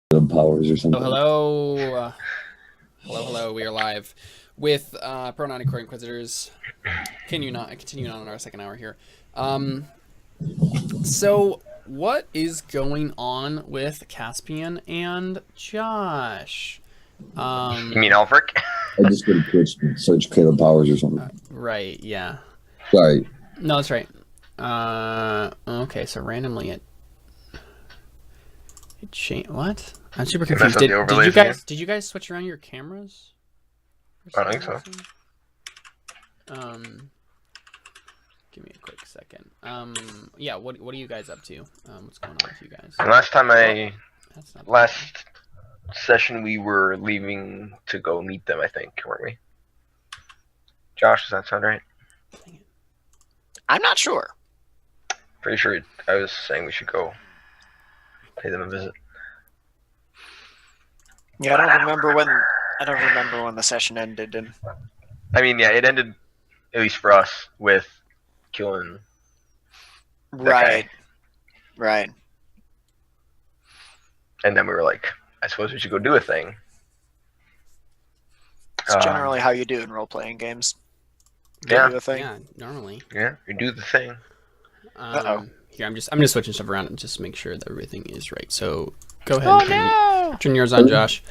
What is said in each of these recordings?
powers or something. Hello. We are live with Crow Inquisitors. Continuing on in our second hour here. So what is going on with Caspian and Josh? You mean Elfric? I just go to Twitch and search Caleb Powers or something. Right, yeah. Sorry. No, that's right. Okay, so randomly it changed. What? I'm super confused. Did you guys switch around your cameras? I don't think so. Give me a quick second. Yeah. What are you guys up to? What's going on with you guys? Last session we were leaving to go meet them, I think, weren't we? Josh, does that sound right? Dang it. I'm not sure. Pretty sure I was saying we should go pay them a visit. Yeah, I don't remember when the session ended. And I mean, yeah, it ended, at least for us, with killing. Right. And then we were like, I suppose we should go do a thing. It's generally how you do in role-playing games. Yeah. Do a thing. Yeah, normally. Yeah, you do the thing. Here, I'm just switching stuff around and just make sure that everything is right. So go ahead. Oh no! Turn yours on, Josh.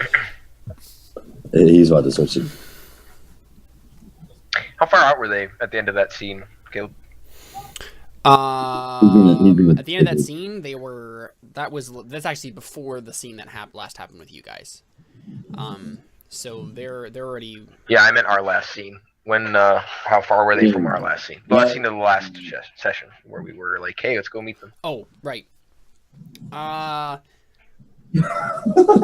He's about to switch it. How far out were they at the end of that scene, Caleb? At the end of that scene, that's actually before the scene that last happened with you guys. So they're already. Yeah, I meant our last scene. When how far were they from our last scene? The last scene of the last session where we were like, hey, let's go meet them. Oh, right. Were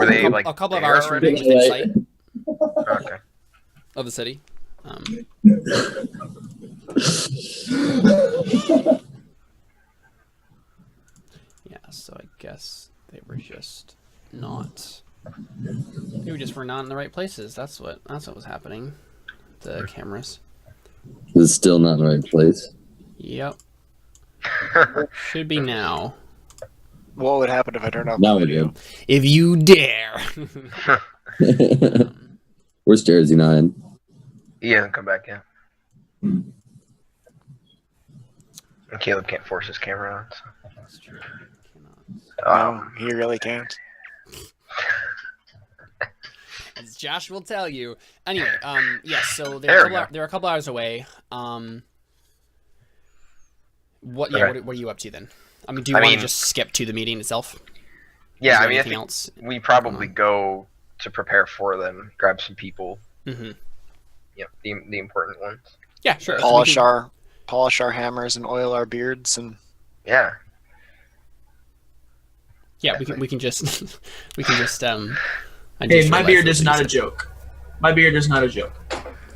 they like a couple of hours from being within sight? Okay. Of the city. Yeah, so I guess they were just not. They were not in the right places. That's what was happening. The cameras. It's still not in the right place. Yep. Should be now. What would happen if I turned off Now the we video? do. If you dare. Where's Jersey 9? He hasn't come back yet. And Caleb can't force his camera on. So. That's true. No, he really can't. As Josh will tell you. Anyway, yes, so they're a couple hours away. What are you up to then? I mean, do you want to just skip to the meeting itself? Yeah, I mean, I think we probably go to prepare for them, grab some people. Mm-hmm. Yep, the important ones. Yeah, sure. Polish our hammers and oil our beards and. Yeah. Yeah, we can just Hey, my beard is not a joke. My beard is not a joke.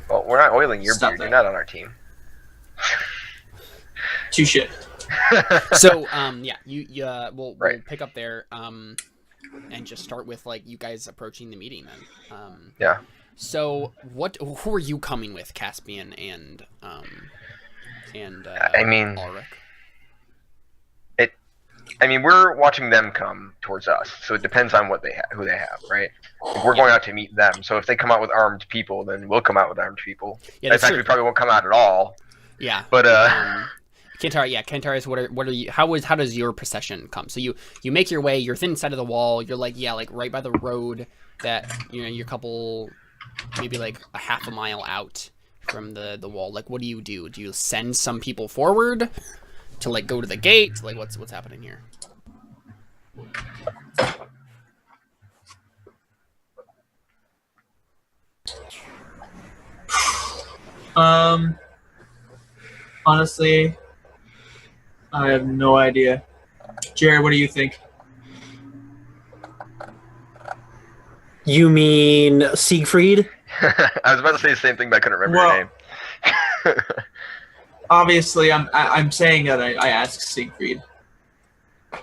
Well, we're not oiling your beard. You're not on our team. Touche. So, yeah, we'll pick up there, and just start with like you guys approaching the meeting then. Yeah. So, who are you coming with, Caspian and I mean, Ulrich? I mean, we're watching them come towards us, so it depends on who they have, right? If we're going out to meet them, so if they come out with armed people, then we'll come out with armed people. Yeah, in fact, we probably won't come out at all. Yeah. But Cantarius, what are you? How does your procession come? So you make your way. You're thin side of the wall. You're like right by the road that you're a couple, maybe like a half a mile out from the wall. Like, what do you do? Do you send some people forward to like go to the gate? Like, what's happening here? Honestly, I have no idea. Jared, what do you think? You mean Siegfried? I was about to say the same thing, but I couldn't remember your name. Obviously, I'm saying that I asked Siegfried.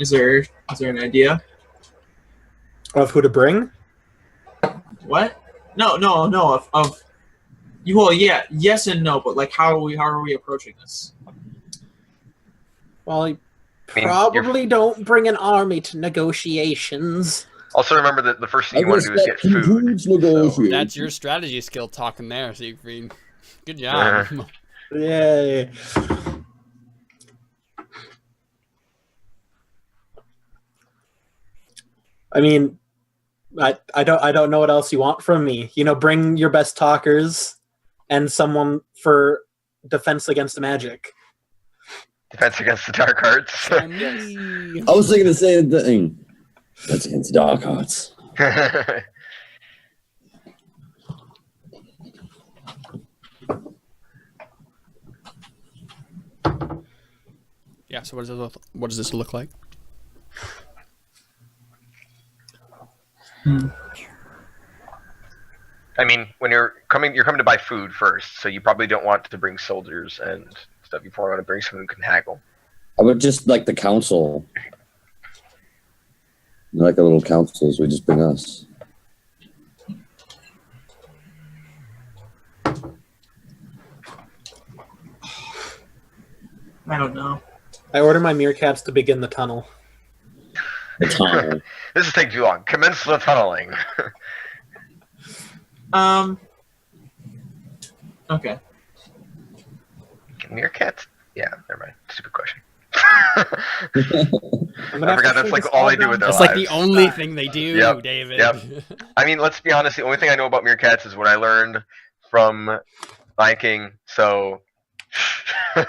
Is there an idea Of who to bring? What? No. Of you. Well, yeah, yes and no, but like, how are we approaching this? Well, you probably don't bring an army to negotiations. Also, remember that the first thing you I want to do is get food. So. That's your strategy skill talking there, Siegfried. Good job. Yay. I mean, I don't know what else you want from me. You know, bring your best talkers and someone for defense against the magic. Defense against the dark arts. I was thinking the same thing. That's against dark arts. Yeah. So what does this look like? I mean, when you're coming to buy food first, so you probably don't want to bring soldiers and stuff. You probably want to bring someone who can haggle. I would just like the council. Like a little councils, we just bring us. I don't know. I order my meerkats to begin the tunnel. The tunnel. This is taking too long. Commence the tunneling. Okay. Meerkats? Yeah, never mind. Stupid question. I forgot that's like all they do with their That's lives. like the only thing they do, Yep, David. yep. I mean, let's be honest. The only thing I know about meerkats is what I learned from Lion King. So, Well,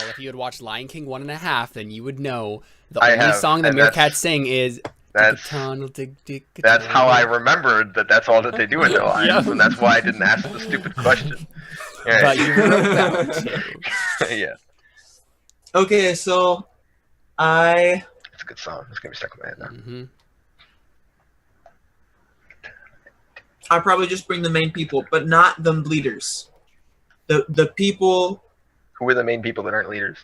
if you had watched Lion King 1.5, then you would know the I only have, song the and meerkats sing is that's that's how I remembered that. That's all that they do in their lives, Yep. and that's why I didn't ask the stupid question. Yeah, But you wrote that too. yeah, Okay, so I it's a good song. It's gonna be stuck in my head now. Mm-hmm. probably just bring the main people, but not the leaders. The people. Who are the main people that aren't leaders?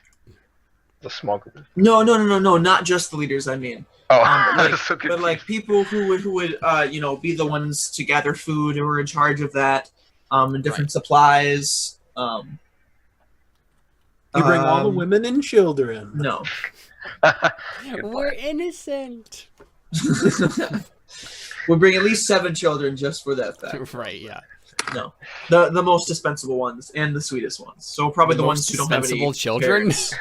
The small group. No, not just the leaders. I mean, Oh, but I like, was so but like confused. people who would be the ones to gather food, who are in charge of that, and different supplies. You bring all the um, women and children. No. Good We're plan. innocent. We'll bring at least 7 children just for that fact. Right, yeah. No, the most dispensable ones and the sweetest ones. So probably the ones who don't have any Dispensable children? parents.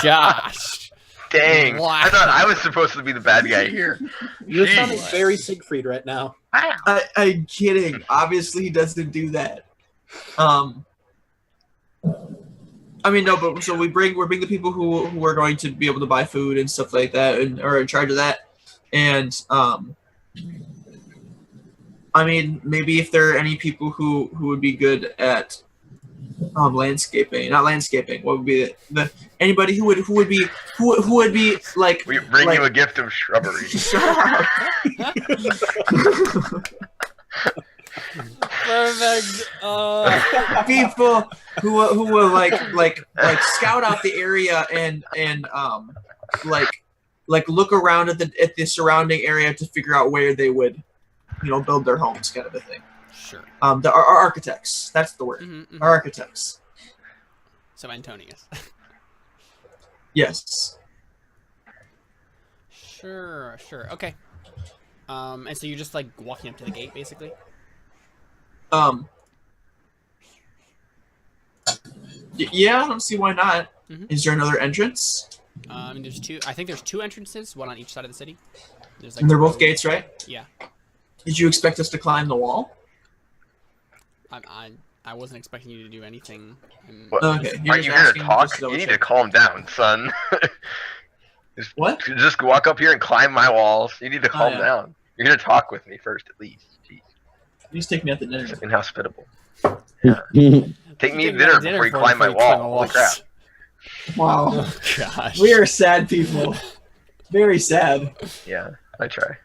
Josh. Dang! Wow. I thought I was supposed to be the bad guy here. You're Jeez. sounding very Siegfried right now. I'm kidding. Obviously, he doesn't do that. I mean, no, but so we bring the people who are going to be able to buy food and stuff like that, and are in charge of that. And I mean, maybe if there are any people who would be good at landscaping, not landscaping. What would be the anybody who would be like? We bring like, you a gift of shrubbery. Shut up. Perfect. People who will like scout out the area and like look around at the surrounding area to figure out where they would build their homes, kind of a thing. Sure. Our architects, that's the word. Mm-hmm. Our architects. So Antonius. Yes. Sure. Okay. And so you're just like walking up to the gate, basically? Yeah, I don't see why not. Mhm. Is there another entrance? There's 2. I think there's 2 entrances, one on each side of the city. There's like And they're a both road. gates, right? Yeah. Did you expect us to climb the wall? I wasn't expecting you to do anything. What? Okay. Are you just here to asking talk? just double You need check. to calm down, son. What? Just walk up here and climb my walls. You need to calm yeah. down. You're here to talk with me first, at least. Jeez. Please take me out to dinner. It's inhospitable. Yeah. Take me to Take dinner me before you climb my wall. Holy crap. Wow. Oh gosh. We are sad people. Very sad. Yeah, I try.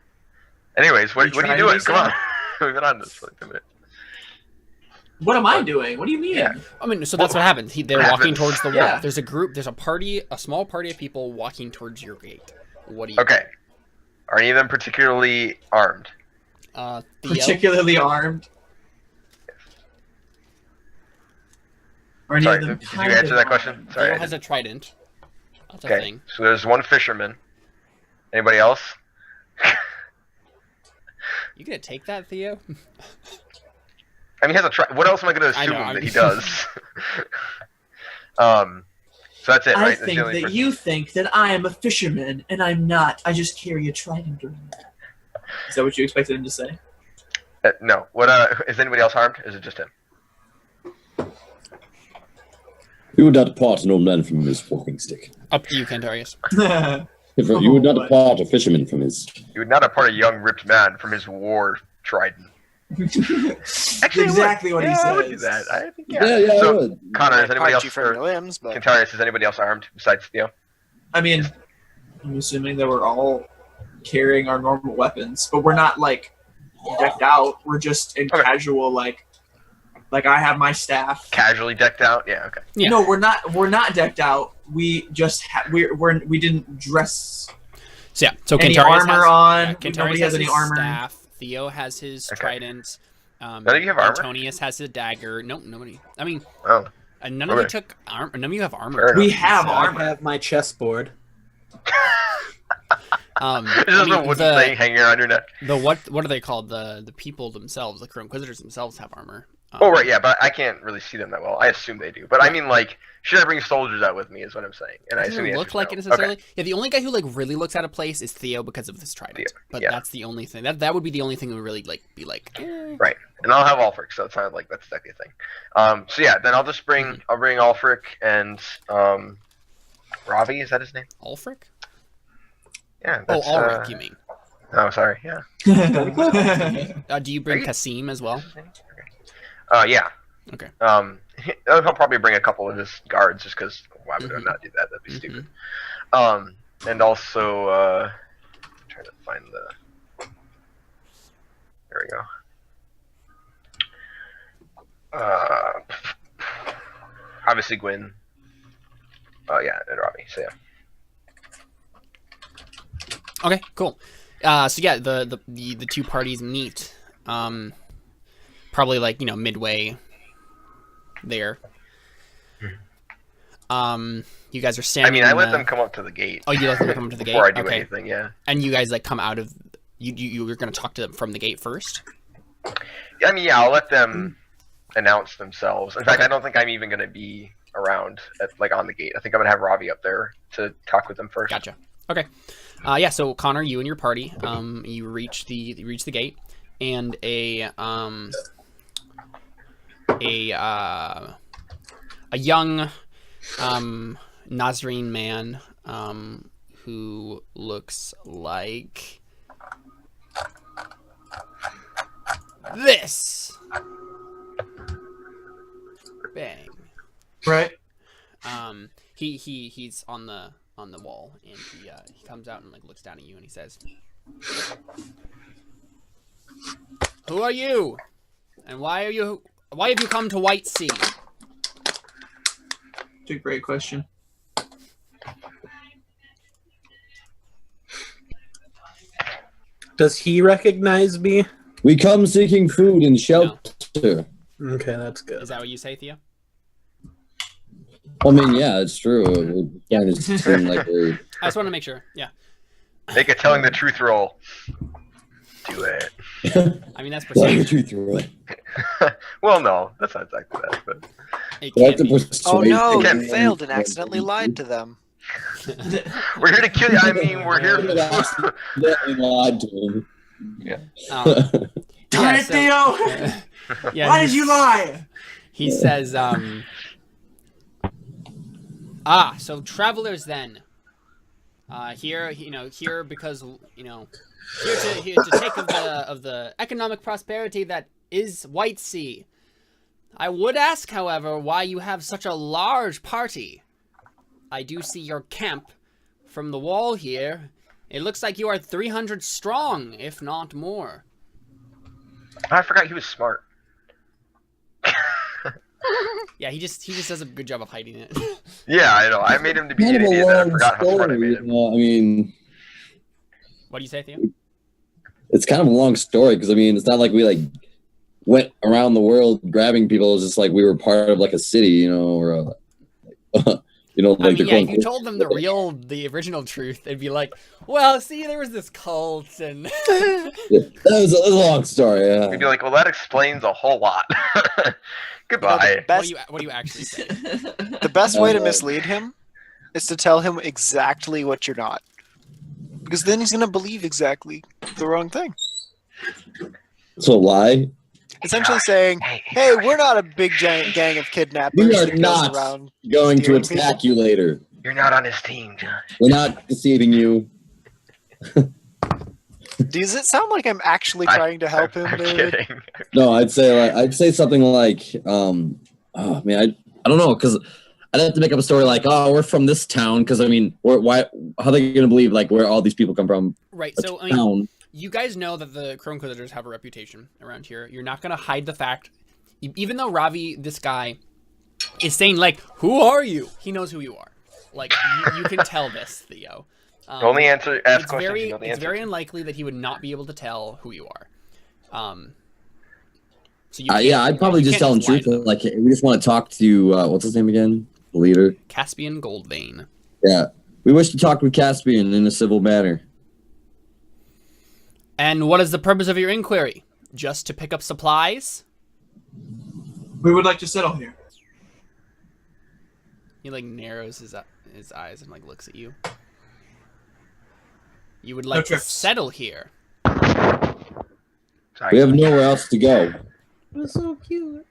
Anyways, what are you trying to doing? be Come on. sad? We've been on this for like a minute. What am I doing? What do you mean? Yeah. I mean, so that's what happened. They're What walking happens? towards the wall. Yeah. There's a small party of people walking towards your gate. What do you? Okay. Are any of them particularly armed? Theo? Particularly armed. Or any Sorry, of them did you kind answer of that question? armed? Sorry. Theo I has a didn't. trident. That's a Okay. thing. So there's one fisherman. Anybody else? You gonna take that, Theo? I mean, he has a what else am I going to I assume know, that he does? So that's it, I right? That's think the only that person- you think that I am a fisherman, and I'm not. I just carry a trident around. Is that what you expected him to say? No. What? Is anybody else harmed? Is it just him? You would not depart an old man from his walking stick. Up to you, Cantarius. You would not boy. depart a fisherman from his. You would not apart a young ripped man from his war trident. That's Actually, I would. exactly what he Yeah, says. I would do that. I think yeah. Yeah, I So, would. Connor, is Might anybody part else? you from your Or limbs, but Cantarius, is anybody else armed besides Theo? I mean, I'm assuming that we're all carrying our normal weapons, but we're not like decked out. We're just in Okay. casual, like I have my staff. Casually decked out? Yeah. Okay. Yeah. No, we're not. We're not decked out. We just we didn't dress So yeah, so any Cantarius armor has, on. yeah, Cantarius Nobody has any his armor. staff. Theo has his Okay. trident. None of you have armor? Antonius has his dagger. Nope, nobody. I mean, Oh. none of you Okay. took armor. None of you have armor. Fair enough. We have I armor. have my chessboard. There's just a wooden thing hanging around your neck. the what are they called? The people themselves, the Crow Inquisitors themselves have armor. Oh right, yeah, but I can't really see them that well. I assume they do, but I mean, like, should I bring soldiers out with me? Is what I'm saying, and I It assume doesn't the look answer's like no. it necessarily. Okay. Yeah, the only guy who like really looks out of place is Theo because of this trident. Theo, But yeah. that's the only thing. That would be the only thing that would really like be like. Right, and I'll have Ulfric, so it sounds like that's exactly the thing. So yeah, then I'll just bring Ulfric and Ravi. Is that his name? Ulfric? Yeah. Oh, That's, Ulrich, you mean? Oh, sorry. Yeah. Do you bring Are you- Kasim as well? Yeah. Okay. He'll probably bring a couple of his guards, just because why would I Mhm. not do that? That'd be Mhm. stupid. And also, trying to find the. There we go. Obviously Gwyn. Oh yeah, and Robbie. So yeah. Okay, cool. So yeah, the two parties meet. Probably like midway. There. You guys are I standing. mean, I let them come up to the gate. Oh, you let them come to the gate before I do okay. anything. Yeah. And you guys like come out of. You're gonna talk to them from the gate first. Yeah, I mean, yeah, I'll let them announce themselves. In fact, I don't think I'm even gonna be around on the gate. I think I'm gonna have Robbie up there to talk with them first. Gotcha. Okay. Yeah. So Connor, you and your party, you reach the gate, and a young Nasrin man who looks like this. Bang. Right. He's on the wall, and he comes out and like looks down at you, and he says, "Who are you? And why have you come to Whitesea?" It's a great question. Does he recognize me? We come seeking food and shelter. Okay, that's good. Is that what you say, Theo? I mean, yeah, it's true. We're trying to seem like we're. I just want to make sure. Yeah. Make a telling the truth roll. Do it. I mean, that's Telling the perception. truth, really. Well, no, that's not exactly that, but It Well, can't that's a be. Oh persuasion. no, Again. you failed and accidentally lied to them. we're here to kill you. I mean, we're here. Definitely lied to him. Um, Darn Yeah, it, so- Theo! yeah, Why did he's- you lie? He says, so travelers then. Here because, here to take of the economic prosperity that is Whitesea. I would ask, however, why you have such a large party. I do see your camp from the wall here. It looks like you are 300 strong, if not more. I forgot he was smart. Yeah, he just does a good job of hiding it. Yeah, I know. I made him to be Kind an of a idiot, and I long forgot how smart I story. made You him. know, I mean, What do you say, Theo? it's kind of a long story because I mean, it's not like we like went around the world grabbing people. It's just like we were part of like a city, or You don't I like mean, the yeah, Crow if you told them the original truth, they'd be like, well, see, there was this cult, and... Yeah, that was a long story. You'd be like, well, that explains a whole lot. Goodbye. Best, what do you actually say? the best way to mislead him is to tell him exactly what you're not. Because then he's going to believe exactly the wrong thing. So lie? Essentially saying, hey, we're not a big giant gang of kidnappers. We are that goes not around going to stealing attack people." you later. You're not on his team, Josh. We're not deceiving you. Does it sound like I'm actually trying to help him, I'm David? kidding. No, I'd say something like, oh man, I don't know, because I'd have to make up a story like, oh, we're from this town, because I mean, how are they going to believe like where all these people come from? Right, A so, I mean, town. you guys know that the Crow Inquisitors have a reputation around here. You're not going to hide the fact, even though Ravi, this guy, is saying, like, who are you? He knows who you are. Like, you can tell this, Theo. Only ask questions. It's very unlikely that he would not be able to tell who you are. So Yeah, I'd probably just tell him truth. Like, we just want to talk to, what's his name again? The leader? Caspian Goldvein. Yeah. We wish to talk with Caspian in a civil manner. And what is the purpose of your inquiry? Just to pick up supplies? We would like to settle here. He, like, narrows his eyes and, like, looks at you. You would like to settle here. Sorry. We have nowhere else to go. That's so cute.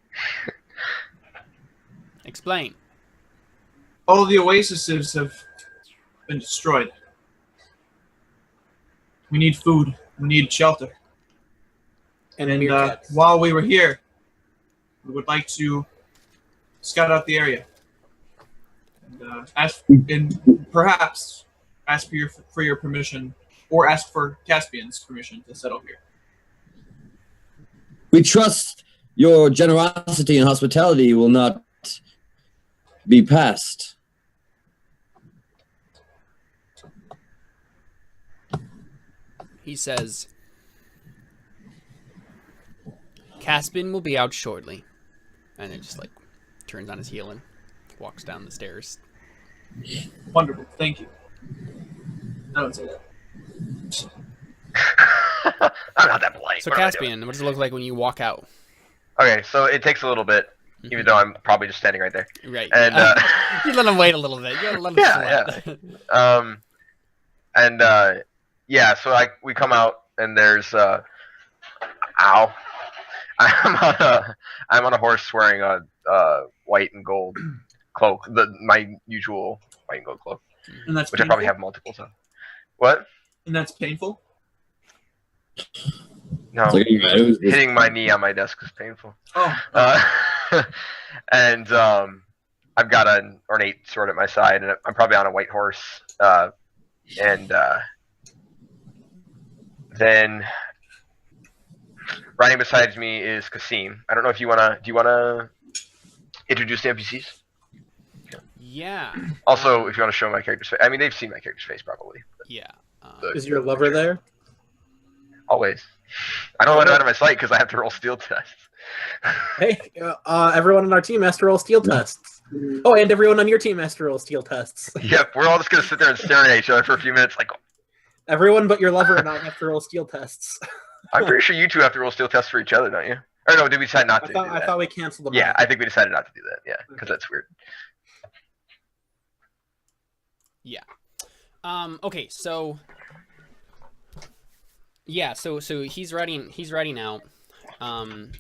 Explain. All the oases have been destroyed. We need food. We need shelter. And And meerkats. while we were here, we would like to scout out the area. And perhaps ask for your permission, or ask for Caspian's permission to settle here. We trust your generosity and hospitality will not be passed. He says, Caspian will be out shortly. And it just, like, turns on his heel and walks down the stairs. Wonderful. Thank you. I don't say that. I'm not that polite. So, What am I doing? Caspian, what does it look like when you walk out? Okay, so it takes a little bit, even though I'm probably just standing right there. Right. And you let him wait a little bit. You gotta let him sweat. Yeah, so we come out and there's ow. I'm on a horse wearing a white and gold cloak, my usual white and gold cloak, And that's which I probably have multiples of. What? And that's painful. No, It's like, hitting my knee on my desk is painful. Oh. And I've got an ornate sword at my side, and I'm probably on a white horse. And then riding beside me is Kasim. I don't know if you wanna. Do you wanna introduce the NPCs? Yeah. Also, if you want to show my character's face. I mean, they've seen my character's face probably. Yeah. Is your lover there? Always. I don't let it out of my sight because I have to roll steel tests. Hey, everyone on our team has to roll steel tests. Oh, and everyone on your team has to roll steel tests. Yep, we're all just gonna sit there and stare at each other for a few minutes. Like, Everyone but your lover and I have to roll steel tests. I'm pretty sure you two have to roll steel tests for each other, don't you? Or no, did we decide not to do that? I thought we canceled them. Yeah, I think we decided not to do that. Yeah, because that's weird. Yeah. Okay, so yeah, so he's writing out, and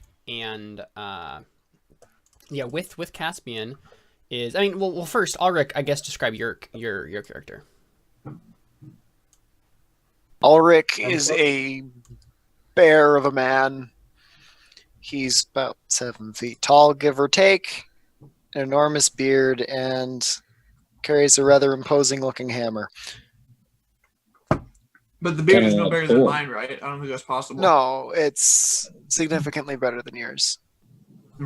yeah, with Caspian is, I mean, well first, Ulrich, I guess describe your character. Ulrich is a bear of a man. He's about 7 feet tall, give or take, an enormous beard, and carries a rather imposing-looking hammer. But the beard is no better than mine, right? I don't think that's possible. No, it's significantly better than yours.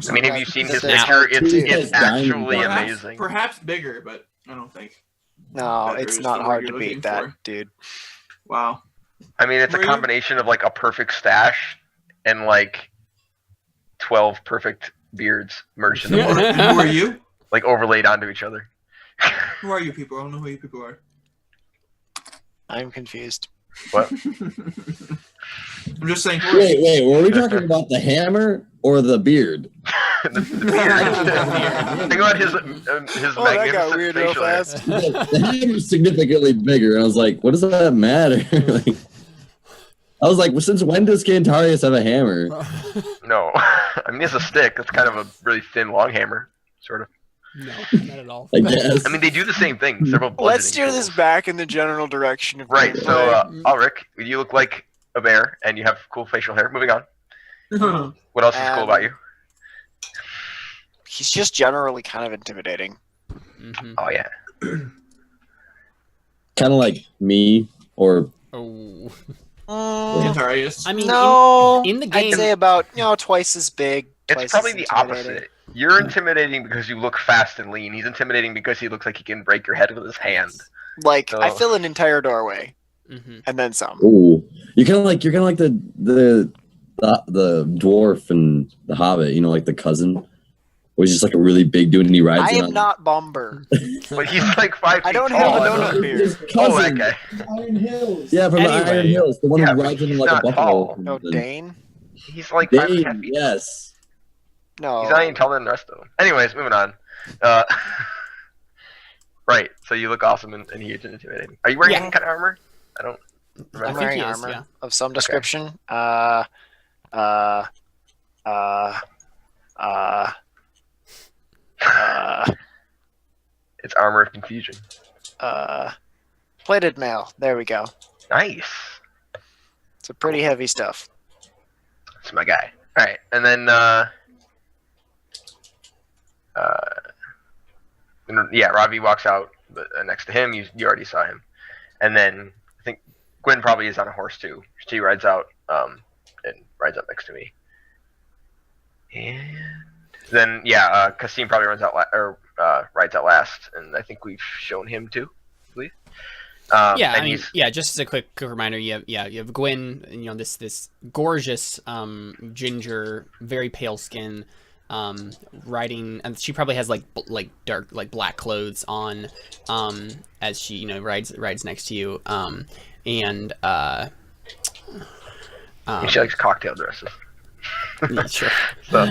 I mean, have you seen his Now- picture? It's He's actually dying. amazing. Perhaps bigger, but I don't think. No, Better it's is not the hard word to you're beat looking that, for. dude. Wow. I mean, it's a Were you- combination of like a perfect stash and like 12 perfect beards merged into one, And who are you? like overlaid onto each other. Who are you people? I don't know who you people are. I'm confused. What? I'm just saying. Wait, were we talking about the hammer or the beard? the beard. Think about his Oh, that got magnificent weird real facial hair. fast. The hammer's significantly bigger, and I was like, what does that matter? Like, I was like, well, since when does Cantarius have a hammer? No, I mean, he has a stick. It's kind of a really thin, long hammer, sort of. No, not at all. I guess. I mean, they do the same thing. They're both Let's bludgeoning steer this tools. back in the general direction of Right. gameplay. So, Ulrich, you look like a bear, and you have cool facial hair. Moving on. What else is cool about you? He's just generally kind of intimidating. Mm-hmm. Oh yeah. Kind of like me, or Oh. Cantarius. I mean, No, in the game, I'd say about twice as big. It's twice probably as the intimidating. opposite. You're intimidating because you look fast and lean. He's intimidating because he looks like he can break your head with his hand. Like I Oh. fill an entire doorway Mhm. and then some. ooh, you're kind of like the dwarf and the Hobbit. You know, like the cousin, was just like a really big dude, and he rides. I in am on- not Bomber. But he's like 5 feet I don't tall. have a I donut don't- beard. His Oh, that cousin. guy. Iron Hills. Yeah, from the Anyway. Iron Hills, the one Yeah, who but rides in he's like a not buffalo. tall. No, Dane. He's like 5.5 Dane, feet. yes. No. He's not even taller than the rest of them. Anyways, moving on. Right. So you look awesome and huge and intimidating. Are you wearing Yeah. any kind of armor? I don't I'm remember. think wearing he is, armor yeah. of some Okay. description. It's armor of confusion. Plated mail. There we go. Nice. It's a pretty heavy stuff. That's my guy. All right, and then yeah, Ravi walks out next to him. You already saw him, and then I think Gwen probably is on a horse too. She rides out and rides up next to me, and then yeah, Kasim probably runs out rides out last, and I think we've shown him too, I believe. Yeah, and I mean, he's yeah. Just as a quick reminder, you have Gwen. You know, this gorgeous ginger, very pale skin, riding, and she probably has like dark, like black clothes on, as she rides next to you, and she likes cocktail dresses. sure. So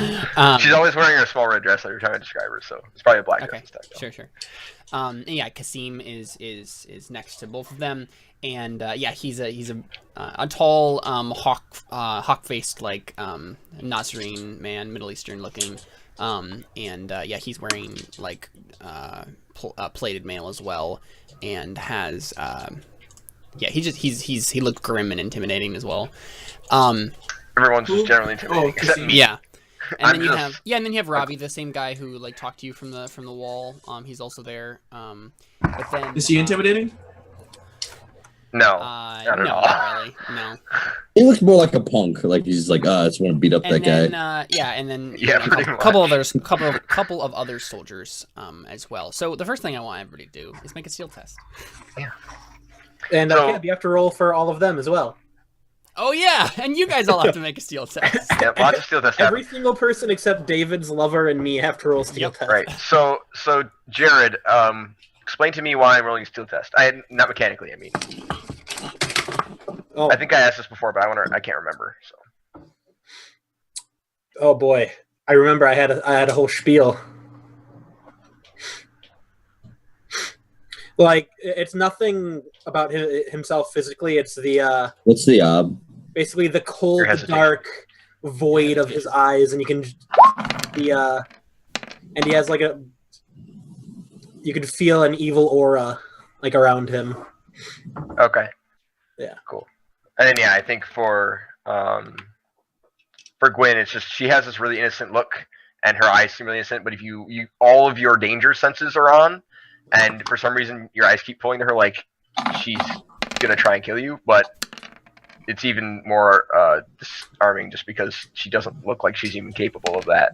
she's always wearing her small red dress every time I describe her, so it's probably a black dress instead. Sure. And yeah, Kasim is next to both of them, and yeah, he's a tall hawk faced like Nasrin man, Middle Eastern looking, and yeah, he's wearing like plated mail as well, and has yeah, he looked grim and intimidating as well. Everyone's just generally intimidating, except me. Yeah. And I'm then you just- have and then you have Ravi, the same guy who like talked to you from the wall. He's also there. But then Is he intimidating? No, no, not at all. not really. No. He looks more like a punk. Like he's like, I just want to beat up that And guy. then yeah, and then Yeah, a pretty couple much. couple of other soldiers as well. So the first thing I want everybody to do is make a steel test. And So- yeah, you have to roll for all of them as well. Oh yeah, and you guys all have to make a steel test. Yeah, lots of steel tests happen. Every single person except David's lover and me have to roll steel Yep. tests. Right. So Jared, explain to me why I'm rolling a steel test. Not mechanically. I mean, Oh, I think I asked this before, but I can't remember. So oh boy, I remember I had a whole spiel. Like it's nothing about himself physically. It's the What's the basically the cold, Your hesitation. dark void of his eyes, and you can and he has like you can feel an evil aura like around him. okay. Yeah. Cool. And then yeah, I think for Gwen, it's just she has this really innocent look, and her eyes seem really innocent. But if you all of your danger senses are on, and for some reason your eyes keep pulling to her like she's gonna try and kill you, but it's even more disarming just because she doesn't look like she's even capable of that.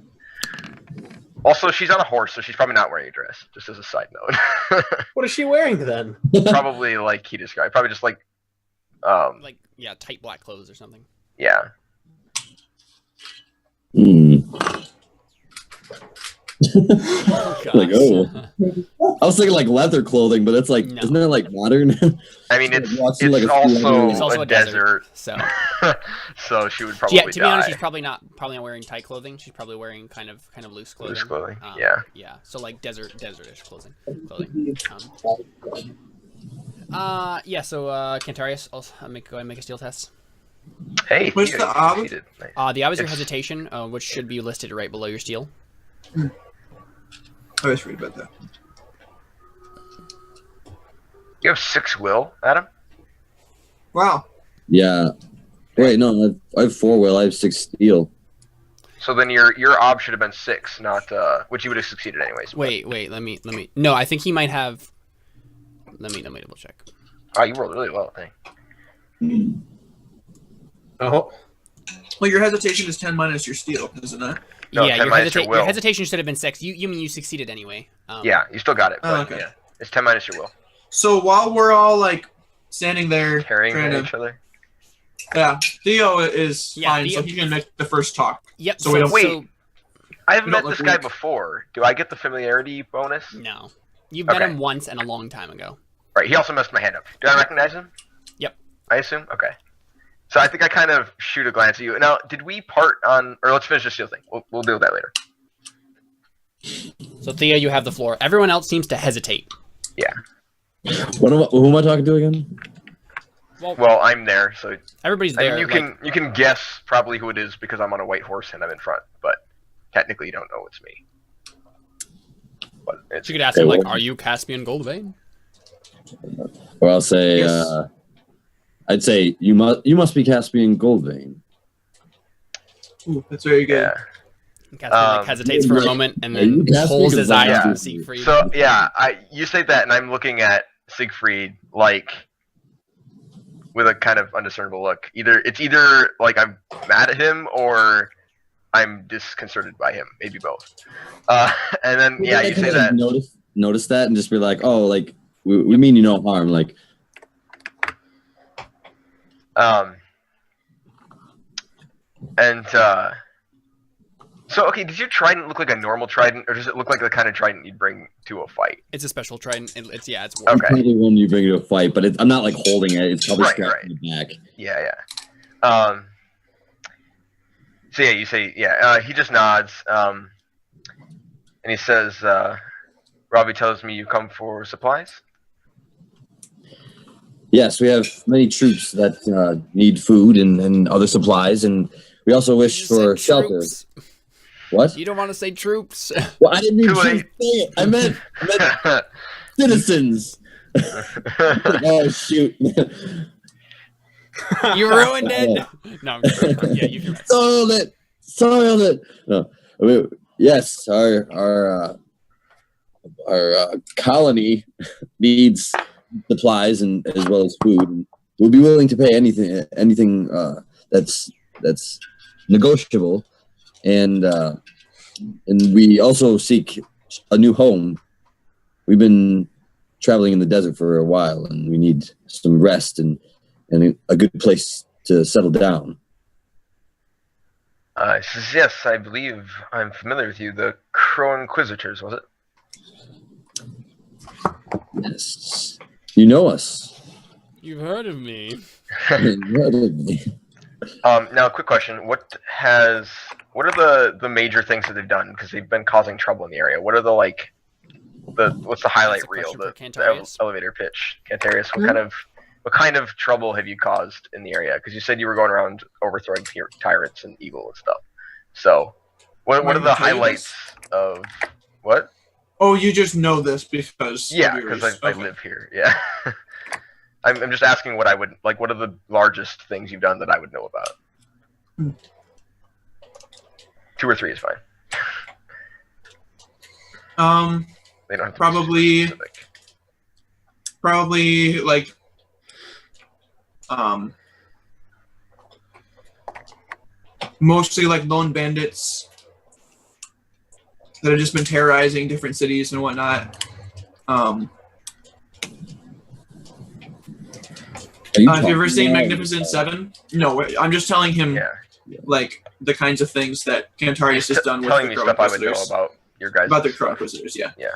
Also, she's on a horse, so she's probably not wearing a dress, just as a side note. What is she wearing then? Probably like he described, probably just like Like yeah, tight black clothes or something. yeah. Oh, gosh. Like, oh. I was thinking like leather clothing, but it's like, No. isn't that like modern? I mean, it's Watching, like, a also, It's also a a desert, desert, so so she would probably yeah. To be honest, die. she's probably not wearing tight clothing. She's probably wearing kind of loose clothing. Loose clothing, Yeah. So like desertish clothing. Yeah. So Cantarius, also go ahead and make a steel test. Hey, What's Theo, the you ob? succeeded. Nice. The ob is your It's- hesitation, which should be listed right below your steel. I always read about that. You have 6 will, Adam? Wow. Yeah. Wait, no, I have 4 will. I have 6 steel. So then your ob should have been 6, not which you would have succeeded anyways. Wait. Let me. No, I think he might have. Let me double check. Oh, you rolled really well, I think. Oh, Well, your hesitation is 10 minus your steel, is it not? No, Yeah, 10 minus your your will. hesitation should have been 6. You mean you succeeded anyway? Yeah, you still got it. But, Oh, okay. Yeah, it's 10 minus your will. So while we're all like standing there, Carrying trying each to, other. yeah, Theo is Yeah, fine, Theo- so he can make the first talk. Yep. So we don't- Wait. I have We met don't this look guy weak. before. Do I get the familiarity bonus? No, you've met Okay. him once and a long time ago. Right, he also messed my hand up. Do I recognize him? Yep. I assume? Okay. So I think I kind of shoot a glance at you. Now, did we part on... Or let's finish the steel thing. We'll deal with that later. So Theo, you have the floor. Everyone else seems to hesitate. Yeah. Who am I talking to again? Well, I'm there, so... Everybody's I there. mean, you can guess probably who it is because I'm on a white horse and I'm in front, but technically you don't know it's me. But it's... You could ask Okay, him, like, well- are you Caspian Goldvein? Or I'll say, Yes. I'd say you must be Caspian Goldvein. Ooh, that's very good. Yeah. Caspian like, hesitates for a moment and Are you then Caspian? pulls his eye Yeah. off of Siegfried. So, yeah, you say that and I'm looking at Siegfried, like... with a kind of undiscernible look. It's either like I'm mad at him or I'm disconcerted by him. Maybe both. And then yeah, you say that. Notice that and just be like, oh, like we mean you no harm. Like, So okay, does your trident look like a normal trident, or does it look like the kind of trident you'd bring to a fight? It's a special trident. It's Okay. probably one you bring to a fight, but I'm not like holding it. It's probably Right, strapped to the back. Yeah. So yeah, you say he just nods, and he says, "Robbie tells me you come for supplies." Yes, we have many troops that need food and other supplies, and we also wish You for said shelter. troops. What? You don't want to say troops. Well, I didn't mean Too to late. say it. I meant citizens. Oh shoot! You ruined it. No, I'm just kidding. Yeah, you can. Soiled it. No, I mean, yes, our colony needs supplies and as well as food. We'll be willing to pay anything that's negotiable, and we also seek a new home. We've been traveling in the desert for a while, and we need some rest and a good place to settle down. He says, yes, I believe I'm familiar with you. The Crow Inquisitors, was it? Yes, you know us. You've heard of me. Now, quick question: What are the major things that they've done? Because they've been causing trouble in the area. What are what's the highlight That's a reel? question for The Cantarius. elevator pitch. Cantarius, what kind of trouble have you caused in the area? Because you said you were going around overthrowing tyrants and evil and stuff. So, what are the highlights of what? Oh, you just know this because Yeah, of yours. because I Okay. live here. Yeah. I'm just asking what I would like. What are the largest things you've done that I would know about? 2 or 3 is fine. They don't have to Probably- be specific. Probably like mostly like lone bandits that have just been terrorizing different cities and whatnot. Have you ever seen Magnificent Seven? No, I'm just telling him Yeah. like the kinds of things that Cantarius has done with telling the me Crow stuff I would know Inquisitors. about your guys About the Crow Inquisitors, yeah. Yeah.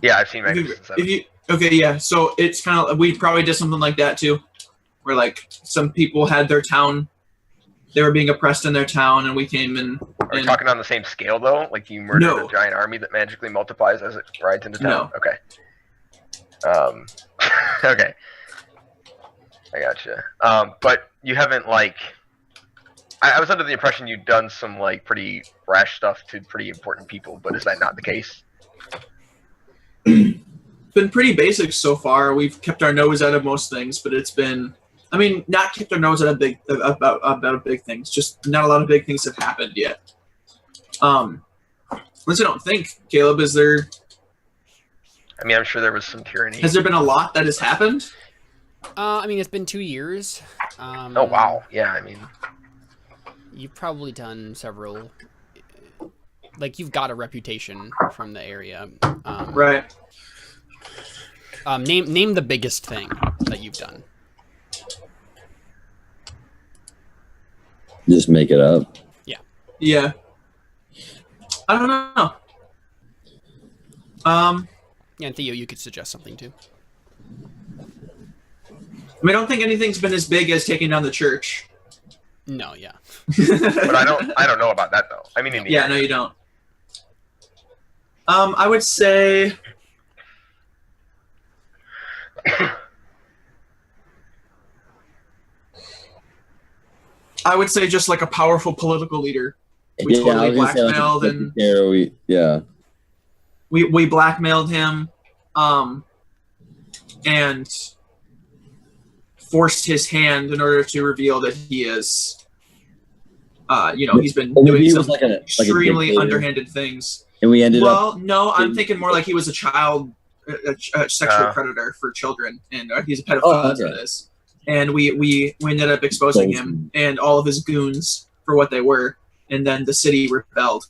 Yeah, I've seen Magnificent Seven. Okay, yeah. So it's kind of, we probably did something like that too, where like some people had their town, they were being oppressed in their town, and we came in. Are we talking on the same scale though? Like you murdered a giant army that magically multiplies as it rides into town? No. Okay. Okay. I gotcha. But you haven't like. I was under the impression you'd done some like pretty rash stuff to pretty important people, but is that not the case? It's been pretty basic so far. We've kept our nose out of most things, but it's been, I mean, not kept our nose out of about big things. Just not a lot of big things have happened yet. At least I don't think. Caleb, is there? I mean, I'm sure there was some tyranny. Has there been a lot that has happened? I mean, it's been 2 years. Oh wow, yeah. I mean, you've probably done several. Like you've got a reputation from the area. Right. Name the biggest thing that you've done. Just make it up. Yeah. Yeah. I don't know. Yeah, and Theo, you could suggest something too. I mean, I don't think anything's been as big as taking down the church. No, yeah. But I don't know about that though. I mean, in the yeah, no, you don't. I would say. I would say just like a powerful political leader. We totally blackmailed and we blackmailed him, and forced his hand in order to reveal that he is, he's been doing some extremely underhanded things. And we ended up. Well, no, I'm thinking more like he was a child, a sexual predator for children, and he's a pedophile for this. And we ended up exposing him and all of his goons for what they were, and then the city rebelled.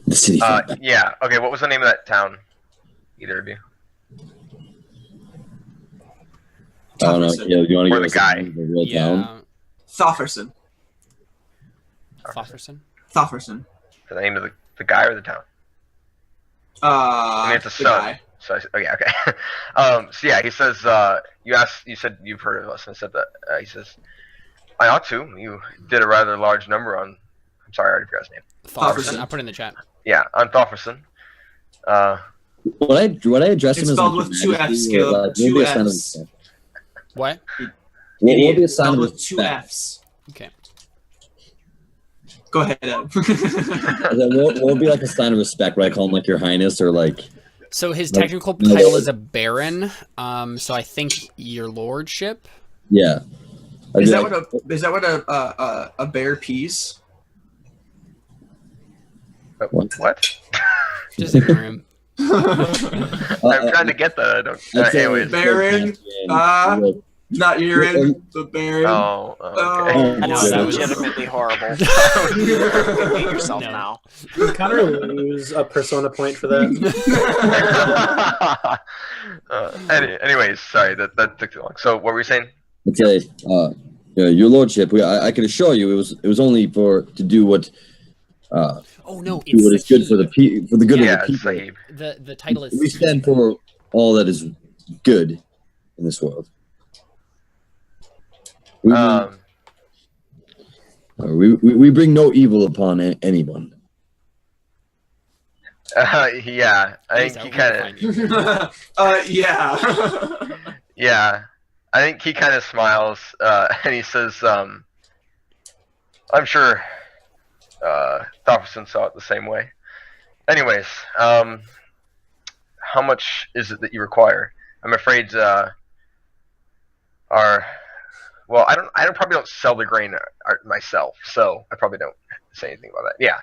The city. Yeah. Okay. What was the name of that town? Either of you? I don't know. Yeah, you want to or the guy? The real town? Thofferson. Thofferson. The name of the guy or the town? I mean, it's a son. Guy. So okay. So yeah, he says you said you've heard of us, and said that he says I ought to. You did a rather large number on. I'm sorry, I already forgot his name. Thofferson. I'll put it in the chat. Yeah, on Thofferson. Would I address him as spelled with two F's, Caleb. Two F's. What? What will be a sign of with two F's. Okay. Go ahead, Ed. What would be like a sign of respect? Right? Call him like Your Highness or like. So his technical title is a baron. So I think Your Lordship. Yeah. Is that what a bear pees? What? Just ignore him. I'm trying to get the. Anyways. Baron. Not urine, the Baron. Oh, okay. That's that was legitimately horrible. You hate yourself now. You kind of lose a persona point for that. Anyways, sorry, that took too long. So, what were you saying? Okay, Your Lordship, I can assure you, it was only to do what. Oh no! Do what is good for the good of the people. Sahib. The title is. We stand for all that is good in this world. We bring no evil upon anyone. Yeah, I think he kind of. Yeah. Yeah, I think he kind of smiles, and he says, "I'm sure Thofferson saw it the same way." Anyways, how much is it that you require? I'm afraid well, I probably don't sell the grain myself, so I probably don't say anything about that. Yeah,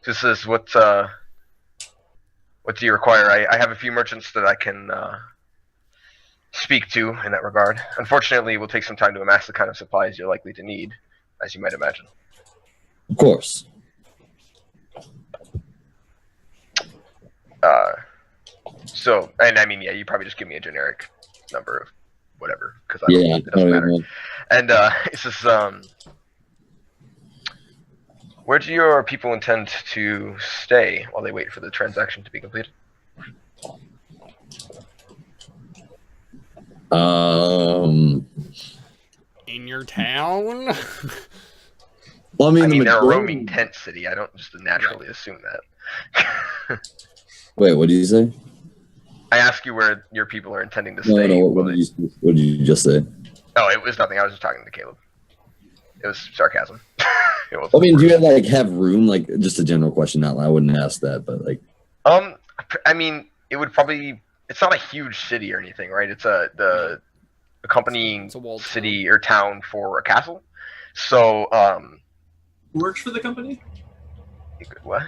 this is what do you require? I have a few merchants that I can speak to in that regard. Unfortunately, it will take some time to amass the kind of supplies you're likely to need, as you might imagine. Of course. So, and I mean, yeah, you probably just give me a generic number of whatever, because it doesn't matter. And he says, Where do your people intend to stay while they wait for the transaction to be completed? In your town? Well, I mean, They're a roaming tent city. I don't just naturally assume that. Wait, what did you say? I ask you where your people are intending to stay. No, what did you just say? Oh, it was nothing. I was just talking to Caleb. It was sarcasm. It I mean, do you have room? Like, just a general question. I wouldn't ask that, but like. I mean, it would probably. It's not a huge city or anything, right? It's the accompanying city or town for a castle. So, Who works for the company? What?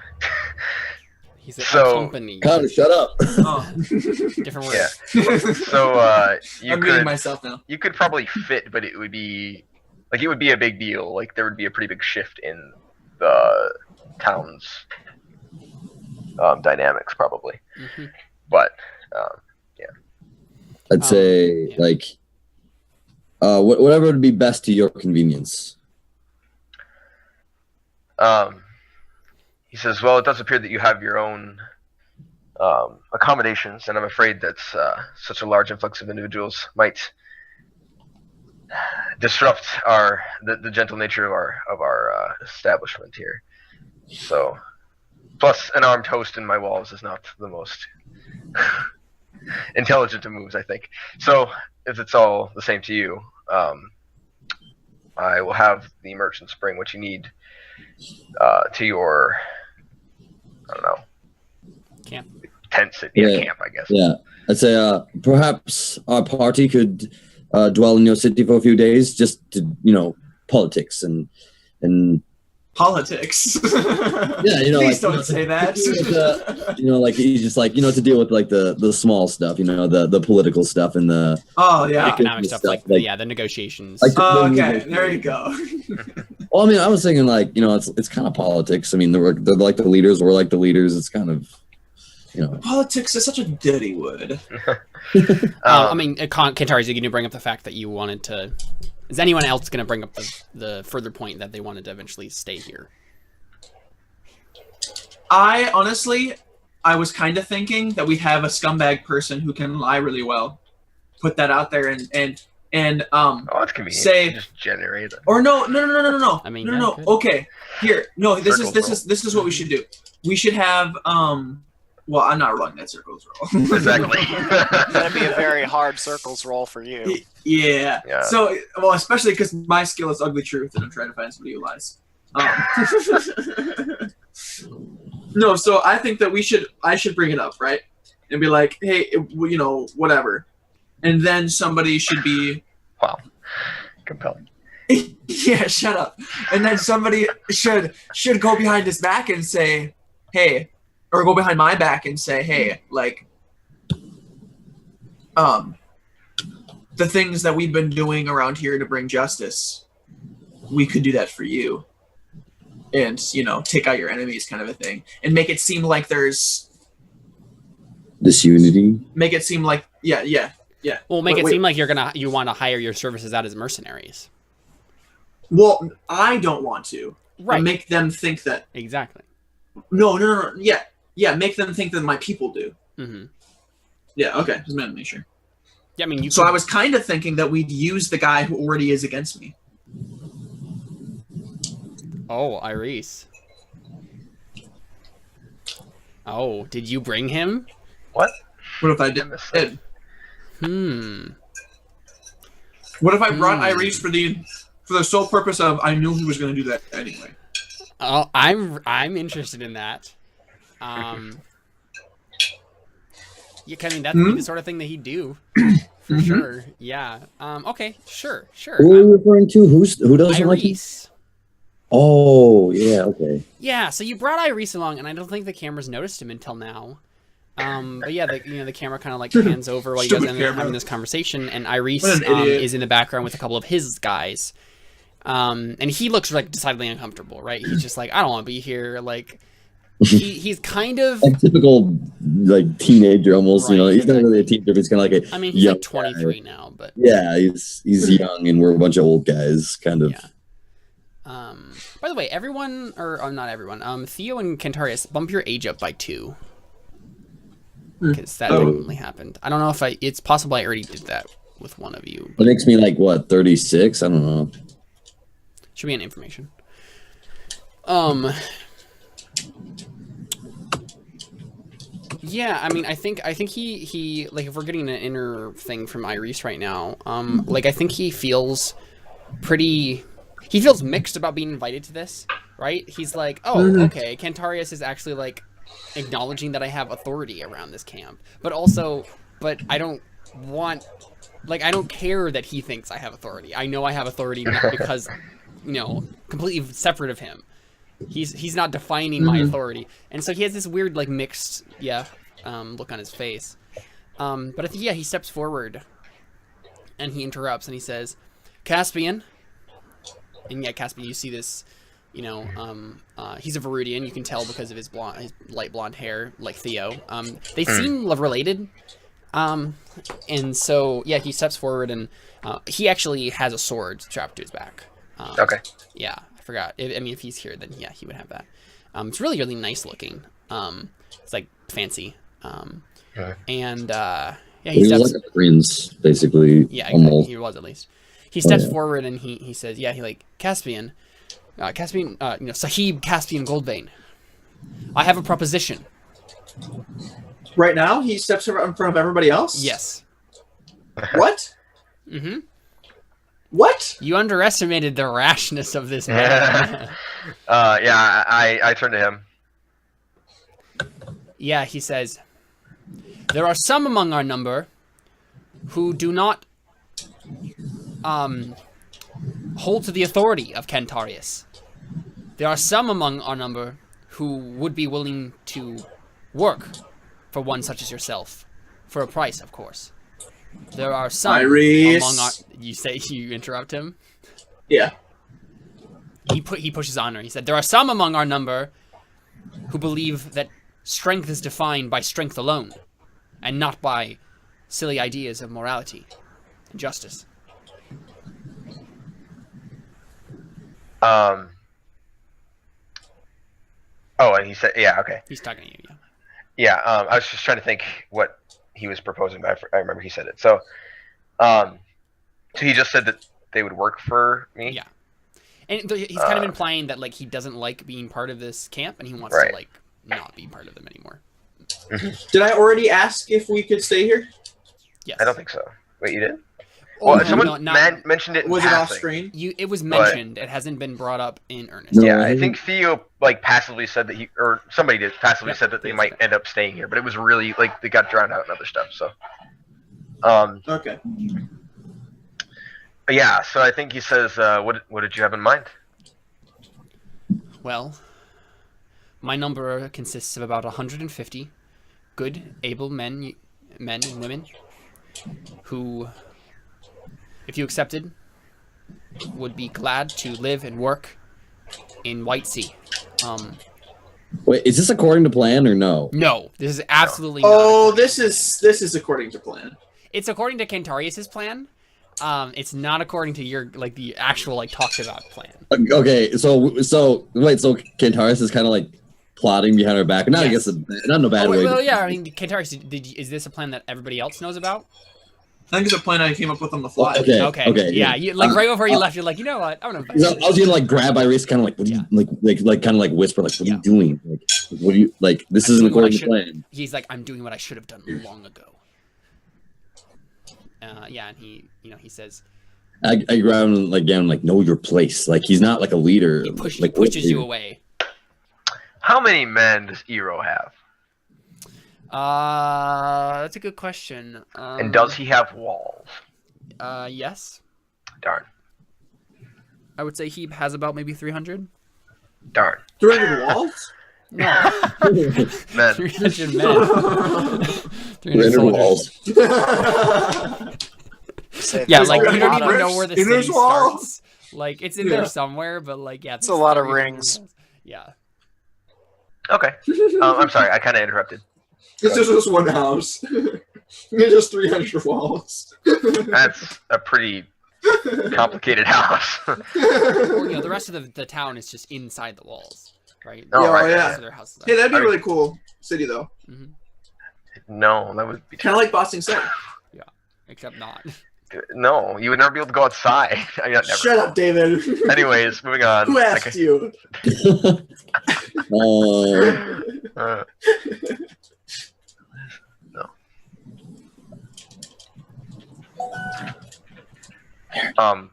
He said a company. Connor, shut up. Oh. Different word. Yeah. So I'm muting myself now. You could probably fit, but it would be a big deal. Like there would be a pretty big shift in the town's dynamics, probably. Mm-hmm. But yeah. I'd say whatever would be best to your convenience. He says, well, it does appear that you have your own accommodations, and I'm afraid that such a large influx of individuals might disrupt the gentle nature of our establishment here. So, plus an armed host in my walls is not the most intelligent of moves, I think. So, if it's all the same to you, I will have the merchants bring what you need to your, I don't know, camp. Tent city, camp, I guess. Yeah, I'd say perhaps our party could dwell in your city for a few days, just to politics and politics. Yeah, Please don't say that. He's just to deal with the small stuff, the political stuff and the economic stuff, the negotiations. Okay, there you go. Well, I mean, I was thinking it's kind of politics. I mean, they're like the leaders, we're like the leaders. It's kind of politics is such a dirty word. I mean, Cantarius, you can bring up the fact that you wanted to. Is anyone else going to bring up the further point that they wanted to eventually stay here? I was kind of thinking that we have a scumbag person who can lie really well. Put that out there and that's convenient. Say just generate it. Or no. I mean, no. Okay, here. No, this is what we should do. We should have Well, I'm not rolling that circles roll. Exactly. That'd be a very hard circles roll for you. Yeah. So, especially because my skill is ugly truth, and I'm trying to find somebody who lies. No, so I think that I should bring it up, right? And be like, hey, whatever. And then somebody should be... Wow. Compelling. Yeah, shut up. And then somebody should go behind his back and say, hey, or go behind my back and say, hey, the things that we've been doing around here to bring justice, we could do that for you. And, take out your enemies kind of a thing. And make it seem like there's... disunity? Make it seem like... Yeah. Well, make it seem like you want to hire your services out as mercenaries. Well, I don't want to. Right. Make them think that... Exactly. No. Yeah, make them think that my people do. Mm-hmm. Yeah, okay. Just wanted to make sure. Yeah, I mean, I was kind of thinking that we'd use the guy who already is against me. Oh, Ayrees. Oh, did you bring him? What? What if I did? What if I brought Ayrees for the sole purpose of I knew he was going to do that anyway? Oh, I'm interested in that. Yeah, I mean that'd be the sort of thing that he'd do, for sure. Yeah. Okay. Sure. Who are you referring to? Who doesn't like him? Ayrees. Oh, yeah. Okay. Yeah. So you brought Ayrees along, and I don't think the cameras noticed him until now. But yeah, the camera kind of pans over while you guys are having this conversation, and Ayrees is in the background with a couple of his guys. And he looks decidedly uncomfortable, right? He's just I don't want to be here. He's kind of typical teenager almost. Right, he's not really a teenager. He's kind of I mean, he's 23 now, but yeah, he's young, and we're a bunch of old guys, kind of. Yeah. By the way, everyone, or not everyone, Theo and Cantarius, bump your age up by 2. Because that only happened. I don't know if it's possible I already did that with one of you. It makes me like, what, 36? I don't know. Should be in information. Yeah, I mean, I think he like, if we're getting an inner thing from Ayrees right now, like, I think he feels mixed about being invited to this, right? He's like, oh, okay, Cantarius is actually, like, acknowledging that I have authority around this camp, but I don't care that he thinks I have authority. I know I have authority because, completely separate of him. He's not defining my authority, and so he has this weird, like, mixed, look on his face. But I think, he steps forward, and he interrupts, and he says, Caspian. And Caspian, you see this, he's a Verudian. You can tell because of his light blonde hair, like Theo. They seem related. And so, he steps forward, and he actually has a sword strapped to his back. Okay. Yeah, I forgot. If he's here, then he would have that. It's really, really nice looking. It's like fancy. And he was steps. like a prince, basically. Yeah, almost. exactly. He was at least. He steps forward and he says, Caspian, Sahib Caspian Goldbane, I have a proposition. Right now, he steps in front of everybody else? Yes. What? Mm-hmm. What? You underestimated the rashness of this man. I turn to him. Yeah, he says, there are some among our number who do not hold to the authority of Cantarius. There are some among our number who would be willing to work for one such as yourself, for a price, of course. There are some Ayrees. among our... You interrupt him? Yeah. He pushes on her. He said, there are some among our number who believe that strength is defined by strength alone, and not by silly ideas of morality and justice. And he said, okay. He's talking to you, I was just trying to think what he was proposing, but I remember he said it. So, so he just said that they would work for me? Yeah. And he's kind of implying that, like, he doesn't like being part of this camp, and he wants to, like, not be part of them anymore. Did I already ask if we could stay here? Yes. I don't think so. Wait, you did? Oh, Well, someone mentioned it in Was it off passing. screen? It was mentioned. It hasn't been brought up in earnest. No. Yeah, I think Theo passively said that or somebody did passively said that they Theo might said end up staying here, but it was really like they got drowned out and other stuff. So, Okay. yeah. So I think he says, "What did you have in mind?" Well, my number consists of about 150 good, able men and women who, if you accepted, would be glad to live and work in Whitesea. Wait, is this according to plan or no? No, this is absolutely Oh, not. this is according to plan. It's according to Cantarius' plan. It's not according to your, like, the actual, like, talked about plan. Okay, so wait, so Cantarius is kind of like plotting behind our back. Not, Yes. I guess, not in a bad way. Well, yeah, I mean, Cantarius, is this a plan that everybody else knows about? I think it's a plan I came up with on the fly. Okay. Yeah, you, like, right before you left, you're like, you know what? I'm gonna. I was gonna like grab Ayrees, kind of like, what do you, like kind of like whisper, like, what are you doing? Like, what do you like? This isn't according to plan. He's like, I'm doing what I should have done long ago. And he says, I grab him like down, like, know your place. Like, he's not like a leader. he like, pushes you away. How many men does Ero have? That's a good question. And does he have walls? Yes. Darn. I would say he has about maybe 300. Darn. 300 walls? No. Men. 300 men. 300 walls. Yeah, like, There's we a don't lot even of- know where the in city his wall. starts. Like, it's in there somewhere, but, like, yeah. It's a lot of rings. Yeah. Okay. I'm sorry. I kind of interrupted. This is just one house. It's just 300 walls. That's a pretty complicated house. Or, the rest of the town is just inside the walls, right? Oh, right. Yeah. Most of their houses are. Hey, that'd be a really cool city, though. Mhm. No, that would be Kind of like Boston City. Except not. no. You would never be able to go outside. I mean, not never. Shut up, David. Anyways, moving on. Who asked you? Uh, no.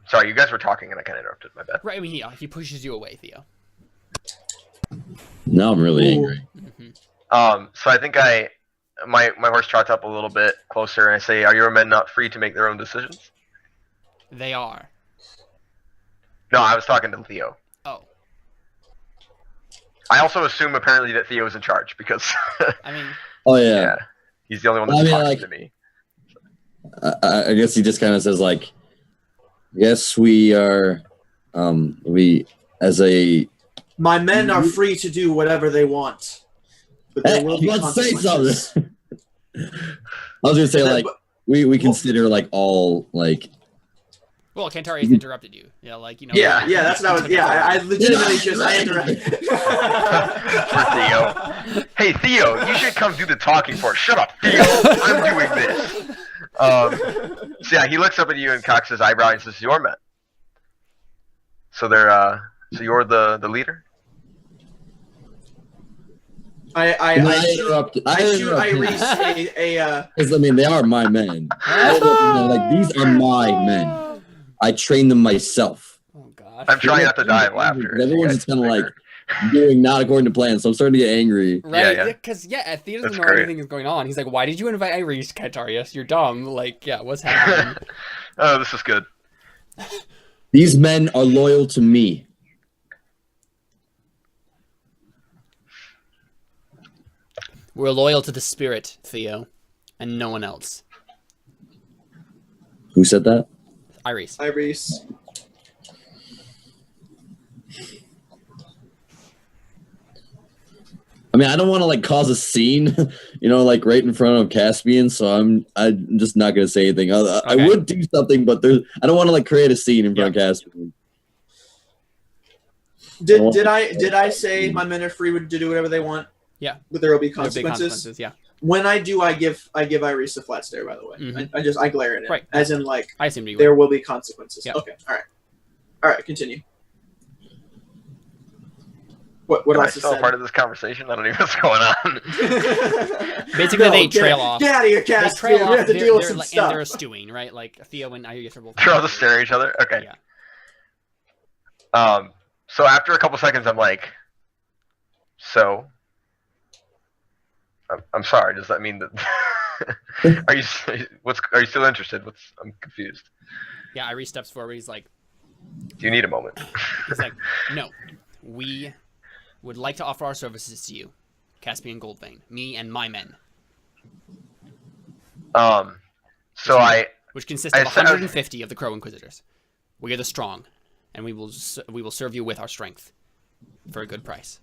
Sorry, you guys were talking and I kind of interrupted. My bad. Right. I mean, he pushes you away, Theo. Now I'm really angry. So I think my horse trots up a little bit closer and I say, "Are your men not free to make their own decisions?" They are. No, I was talking to Theo. Oh. I also assume apparently that Theo is in charge because I mean. Oh yeah. he's the only one that's talking to me. I guess he just kind of says like, "Yes, we are. We as a." My men are free to do whatever they want, but there will be consequences. I was gonna say like we consider like all like. Well, Cantarius interrupted you. Yeah, like Yeah, that's what I was. Yeah, I legitimately I interrupted. For Theo. Hey Theo, you should come do the talking for us. Shut up, Theo. I'm doing this. So yeah, he looks up at you and cocks his eyebrow and says, "Your men." So they're so you're the leader. I interrupted. shoot Ayrees Because I mean, they are my men. Like these are my men. I train them myself. Oh god. I'm trying not to die of laughter. Everyone's just kind of like doing not according to plan, so I'm starting to get angry. Right? Yeah. Because Theo doesn't That's know great. anything is going on. He's like, "Why did you invite Ayrees, Cantarius? You're dumb." Like, yeah, what's happening? Oh, this is good. These men are loyal to me. We're loyal to the spirit, Theo, and no one else. Who said that? Ayrees. Ayrees. I mean, I don't want to like cause a scene, like right in front of Caspian. So I'm just not gonna say anything. I would do something, but I don't want to like create a scene in front of Caspian. Did I say my men are free to do whatever they want? Yeah. But there will be There'll be consequences. yeah. When I do, I give Ayrees a flat stare. By the way, Mhm. I glare at him, Right. as in like I assumed you there would. will be consequences. Yeah. Okay, all right, continue. What Am I else is still a said? part of this conversation? I don't know what's going on. Basically, they trail off. Get out of here, They Cass. trail We off. have to deal with some And stuff. they're stewing, right? Like Theo and Ayrees are both. They're all just staring at each other. Okay. Yeah. So after a couple seconds, I'm like, so. I'm sorry. Does that mean that? Are you still interested? I'm confused. Yeah, Ayrees steps forward. He's like, Do you need a moment? He's like, "No, we would like to offer our services to you, Caspian Goldvein, me and my men, So which consist of 150 of the Crow Inquisitors. We are the strong, and we will serve you with our strength for a good price."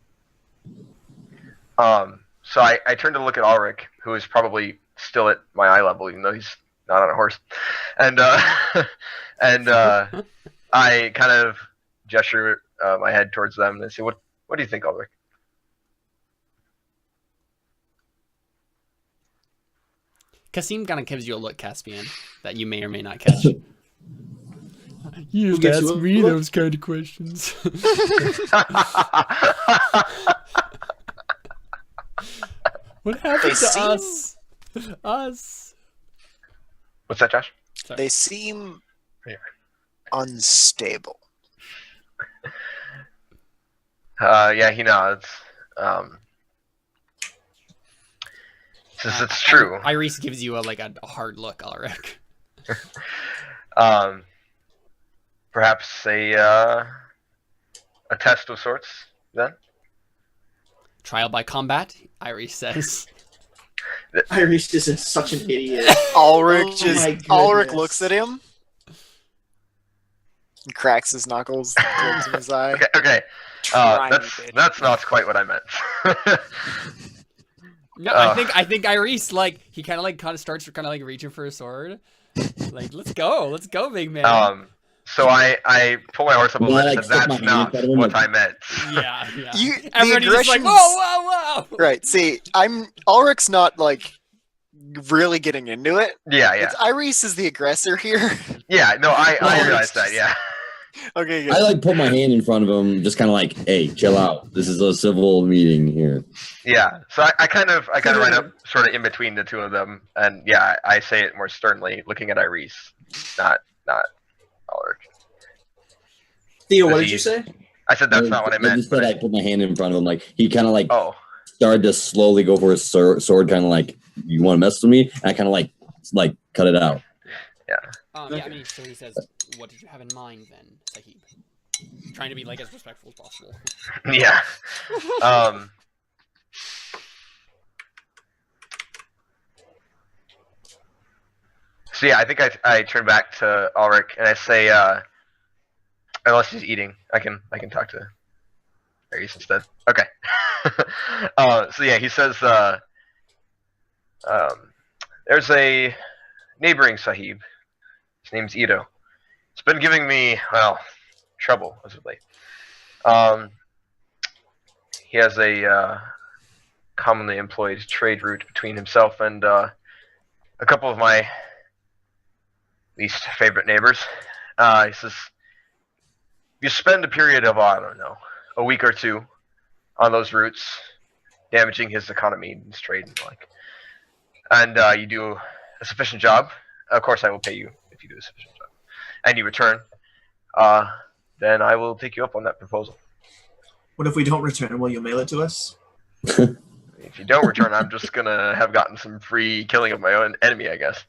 So I turned to look at Ulrich, who is probably still at my eye level, even though he's not on a horse, and I kind of gesture my head towards them and say, "What do you think, Ulrich?" Kasim kind of gives you a look, Caspian, that you may or may not catch. You Who gives you a look? those kind of questions. What happened to us? Us. What's that, Josh? Sorry. They seem Yeah. unstable. Yeah, he nods. Since it's true. Ayrees gives you a hard look, Ulrich. Perhaps a test of sorts, then? Trial by combat, Ayrees says. Ayrees is such an idiot. Ulrich my Ulrich goodness. looks at him and cracks his knuckles, looks in his eye. Okay. Try me, bitch. That's not quite what I meant. No, I think Ayrees he kind of starts reaching for a sword. Like, let's go, big man. So I pull my horse up a Well, little I, bit. like, stick my That's hand not inside of him, what like- I meant. Yeah, yeah. The Everybody's just like, aggression's- whoa, whoa, whoa. Right. See, Ulrich's not like really getting into it. Yeah, yeah, It's Ayrees is the aggressor here. yeah. No, I Well, realize it's that. just- Yeah. Okay, good. I like put my hand in front of him, just kind of like, hey, chill out. This is a civil meeting here. Yeah, so I kind of line up sort of in between the two of them, and yeah, I say it more sternly, looking at Ayrees, not Ulrich. Theo, what did you say? I said that's not what I meant. just said but I put my hand in front of him, like he kind of like oh, started to slowly go for his sword, kind of like, you want to mess with me? And I kind of like cut it out. Yeah, I Okay. mean, so he says, what did you have in mind then, Sahib? Trying to be like as respectful as possible. yeah. So yeah, I think I turn back to Ulrich and I say, unless he's eating, I can talk to Ayrees instead. Okay. So yeah, he says, there's a neighboring Sahib. His name's Ito. It's been giving me, well, trouble as of late. He has a commonly employed trade route between himself and a couple of my least favorite neighbors. He says, you spend a period of, I don't know, a week or two on those routes, damaging his economy and his trade and the like. And you do a sufficient job. Of course, I will pay you if you do a sufficient job. And you return. Then I will take you up on that proposal. What if we don't return? Will you mail it to us? If you don't return, I'm just gonna have gotten some free killing of my own enemy, I guess.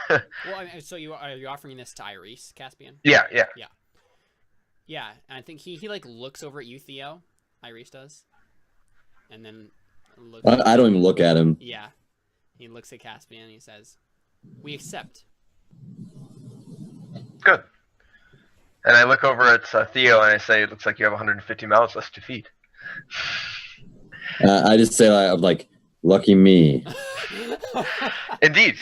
Well, I mean, so are you offering this to Ayrees, Caspian? Yeah. Yeah, and I think he like looks over at you, Theo. Ayrees does, and then looks. I don't even look at him. Yeah, he looks at Caspian and he says, "We accept." Good. And I look over at Theo and I say, it looks like you have 150 mouths left to feed. I just say, I'm like, lucky me. Indeed.